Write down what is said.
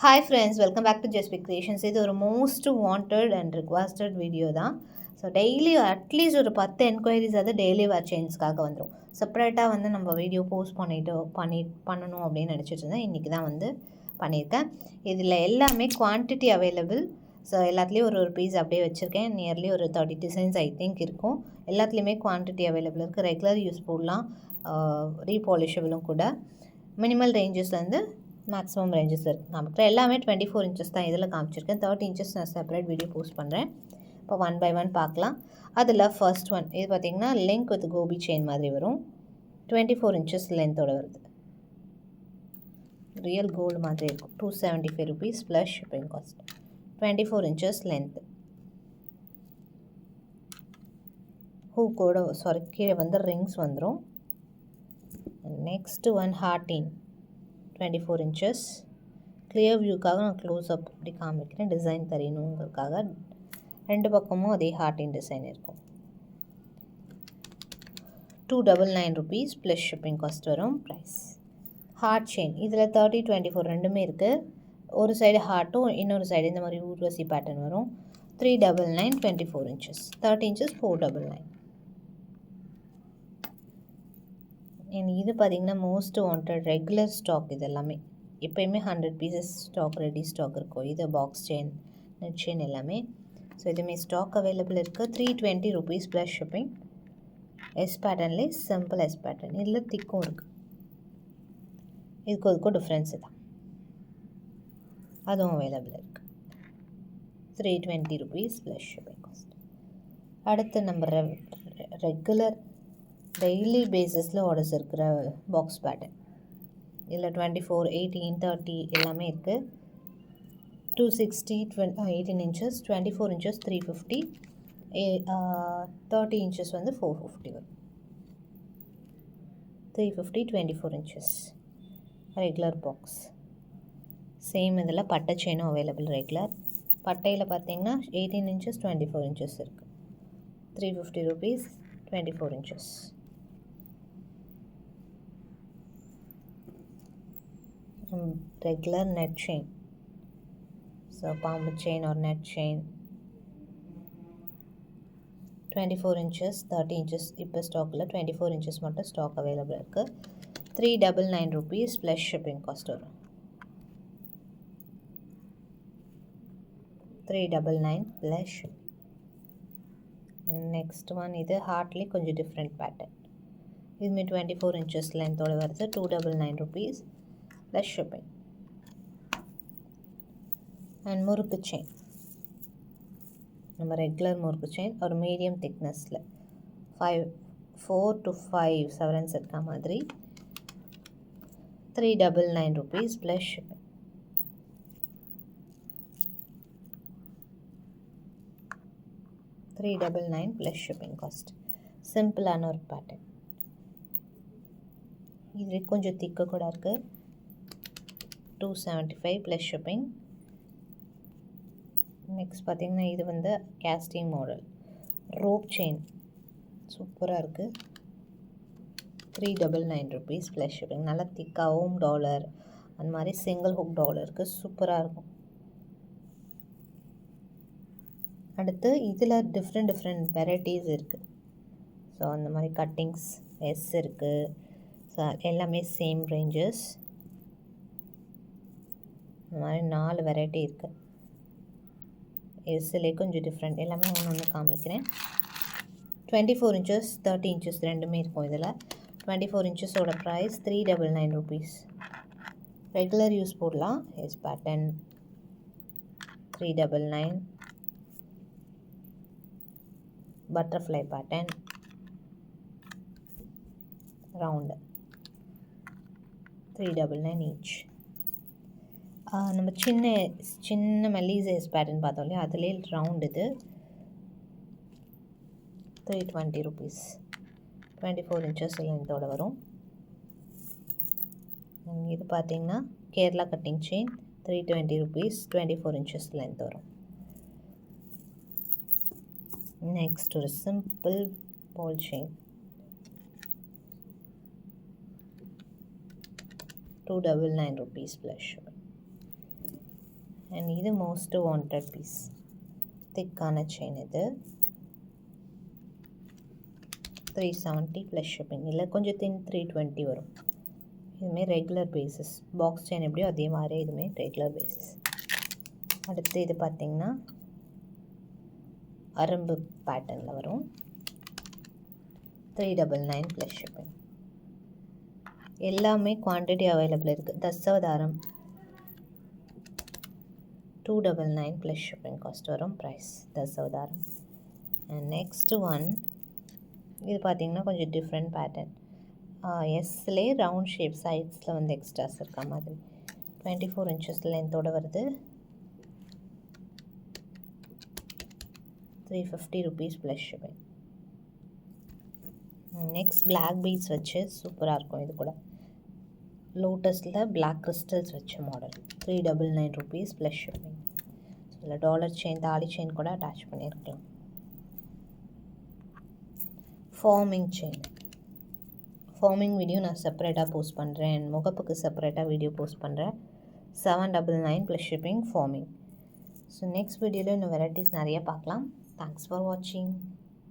Hi friends, welcome back to ஜஸ்பிக் creations. இது ஒரு most wanted and requested video தான். ஸோ டெய்லி அட்லீஸ்ட் ஒரு 10 என்கொயரிஸ் அது டெய்லி வேர் செயின்ஸ்க்காக வந்துடும். செப்பரேட்டாக நம்ம வீடியோ போஸ்ட் பண்ணணும் அப்படின்னு நினச்சிட்டு இருந்தேன். இன்றைக்கி தான் பண்ணியிருக்கேன். இதில் எல்லாமே குவான்டிட்டி அவைலபிள். ஸோ எல்லாத்துலேயும் ஒரு பீஸ் அப்படியே வச்சுருக்கேன். நியர்லி ஒரு 30 டிசைன்ஸ் ஐ திங்க் இருக்கும். எல்லாத்துலேயுமே குவான்டிட்டி அவைலபிள் இருக்குது. ரெகுலர் யூஸ் போடலாம், ரீபாலிஷபிளும் கூட. மினிமல் ரேஞ்சஸ்லேருந்து மேக்ஸிமம் ரேஞ்சஸ் இருக்குது. நமக்கு எல்லாமே 24 இன்ச்சஸ் தான் இதில் காமிச்சிருக்கேன். 30 இன்ச்சஸ் நான் செப்பரேட் வீடியோ போஸ்ட் பண்ணுறேன். இப்போ 1 by 1 பார்க்கலாம். அதில் ஃபர்ஸ்ட் ஒன் இது பார்த்திங்கன்னா லிங்க் வித் கோபி செயின் மாதிரி வரும். 24 இன்ச்சஸ் லென்த்தோடு வருது. ரியல் கோல்டு மாதிரி இருக்கும். 275 rupees plus shipping cost. 24 inches length. ஹூக்கோட கீழே ரிங்ஸ் வந்துடும். நெக்ஸ்ட்டு ஒன் ஹார்டின் 24 inches. கிளியர் வியூக்காக நான் க்ளோஸ் அப் இப்படி காமிக்கிறேன், டிசைன் தெரியணுங்கிறதுக்காக. ரெண்டு பக்கமும் அதே ஹார்ட்டின் டிசைன் இருக்கும். 299 rupees ப்ளஸ் ஷிப்பிங் காஸ்ட் வரும் ப்ரைஸ். ஹார்ட் செயின் இதில் 30, 24 ரெண்டுமே இருக்குது. ஒரு சைடு ஹார்ட்டும் இன்னொரு சைடு இந்த மாதிரி ஊர்வசி பேட்டர்ன் வரும். 399 24 inches. 30 inches 499. இது பார்த்திங்கன்னா மோஸ்ட் வாண்டட் ரெகுலர் ஸ்டாக். இது எல்லாமே எப்போயுமே 100 pieces ஸ்டாக் ரெடி ஸ்டாக் இருக்கும். இது பாக்ஸ் செயின், நெட் செயின் எல்லாமே. ஸோ இதுவுமே ஸ்டாக் அவைலபிள் இருக்குது. 320 rupees ப்ளஸ் ஷிப்பிங். எஸ் பேட்டர்ன்லேயே சிம்பிள் எஸ் பேட்டர்ன். இதில் திக்கும் இருக்குது. இதுக்கும் டிஃப்ரென்ஸு தான். அதுவும் அவைலபிள் இருக்குது. 320 rupees ப்ளஸ் ஷிப்பிங் காஸ்ட். அடுத்து நம்ம ரெகுலர் டெய்லி பேசிஸில் ஆர்டர்ஸ் இருக்கிற பாக்ஸ் பேட்டர்ன். இதில் 24, 18, 30 எல்லாமே இருக்குது. 260, 18 inches, 24 inches 350, 30 inches 450 வரும். 350, 24 inches ரெகுலர் பாக்ஸ். சேம் இதில் பட்டை செயினும் அவைலபிள் ரெகுலர். பட்டையில் பார்த்தீங்கன்னா 18 inches 24 inches இருக்குது. 350 rupees 24 inches. Regular net chain. So palm chain or net chain. 24 inches, 30 inches இப்போ ஸ்டாக்கில் 24 inches மட்டும் ஸ்டாக் அவைலபிள் இருக்குது. 399 rupees ப்ளஸ் ஷிப்பிங் காஸ்ட் வரும். 399 ப்ளஸ் ஷிப்பிங். நெக்ஸ்ட் ஒன் இது ஹார்ட்லேயே கொஞ்சம் டிஃப்ரெண்ட் பேட்டர்ன். இதுமே 24 inches லென்த்தோடு வருது. 299 rupees ப்ளஸ் ஷிப்பிங். அண்ட் முறுக்கு செயின், நம்ம ரெகுலர் முறுக்கு செயின் ஒரு மீடியம் திக்னஸில் 4 to 5 செவரன்ஸ் இருக்க மாதிரி. 399 rupees plus shipping. 399 plus shipping cost. சிம்பிளான ஒரு பேட்டர்ன். இது கொஞ்சம் திக்கு கூட இருக்குது. 275 ப்ளஸ் ஷிப்பிங். நெக்ஸ்ட் பார்த்திங்கன்னா இது கேஸ்டிங் மாடல் ரோப் செயின் சூப்பராக இருக்குது. 399 rupees ப்ளஸ் ஷிப்பிங். நல்லா திக்காகவும் டாலர் அந்த மாதிரி சிங்கிள் ஹுக் டாலர் இருக்குது. சூப்பராக இருக்கும். அடுத்து இதில் டிஃப்ரெண்ட் வெரைட்டிஸ் இருக்குது. ஸோ அந்த மாதிரி கட்டிங்ஸ் எஸ் இருக்குது. ஸோ எல்லாமே சேம் ரேஞ்சஸ். இந்த மாதிரி 4 வெரைட்டி இருக்குது. எஸ்ஸிலே கொஞ்சம் டிஃப்ரெண்ட். எல்லாமே ஒன்று காமிக்கிறேன். 24 inches 30 inches ரெண்டுமே இருக்கும் இதில். 24 inchஸோட ப்ரைஸ் 399 rupees. ரெகுலர் யூஸ் போடலாம். S pattern 399. Butterfly pattern round 399 each. நம்ம சின்ன மெல்லிசைஸ் பேட்டர்ன் பார்த்தோம் இல்லையா, அதிலே ரவுண்ட் இது 320 rupees. 24 inches லென்த்தோடு வரும். இது பார்த்திங்கன்னா Kerala cutting chain 320 rupees. 24 inches length வரும். நெக்ஸ்ட் ஒரு simple ball chain 299 rupees plus. And இது மோஸ்ட் வாண்டட் பீஸ், திக்கான செயின். இது 370 ப்ளஸ் ஷிப்பிங். இல்லை கொஞ்சம் தின் 320 வரும். இதுமாரி ரெகுலர் பேசிஸ், பாக்ஸ் செயின் எப்படியோ அதே மாதிரி இதுவுமே ரெகுலர் பேசிஸ். அடுத்து இது பார்த்திங்கன்னா அரும்பு பேட்டர்னில் வரும், 399 ப்ளஸ் ஷிப்பிங். எல்லாமே குவான்டிட்டி அவைலபிள் இருக்குது. தசவதாரம் 299 ப்ளஸ் ஷிப்பிங் காஸ்ட் வரும் price Dasavatharam. And next one, இது பார்த்திங்கன்னா கொஞ்சம் டிஃப்ரெண்ட் பேட்டர்ன். எஸ்லே ரவுண்ட் ஷேப், சைட்ஸில் வந்து எக்ஸ்ட்ராஸ் இருக்க மாதிரி 24 inches லென்த்தோடு வருது. 350 rupees plus shipping. Next black beads வச்சு சூப்பராக இருக்கும். இது கூட லோட்டஸில் பிளாக் கிறிஸ்டல்ஸ் வச்ச model, 399 rupees plus shipping. So இதில் டாலர் செயின், தாலி செயின் கூட அட்டாச் பண்ணியிருக்கலாம். ஃபார்மிங் செயின், ஃபார்மிங் வீடியோ நான் செப்பரேட்டாக போஸ்ட் பண்ணுறேன். முகப்புக்கு செப்பரேட்டாக வீடியோ போஸ்ட் பண்ணுறேன். 799 plus shipping forming. So next வீடியோவில் இன்னும் வெரைட்டிஸ் நிறைய பார்க்கலாம். தேங்க்ஸ் ஃபார் வாட்சிங்.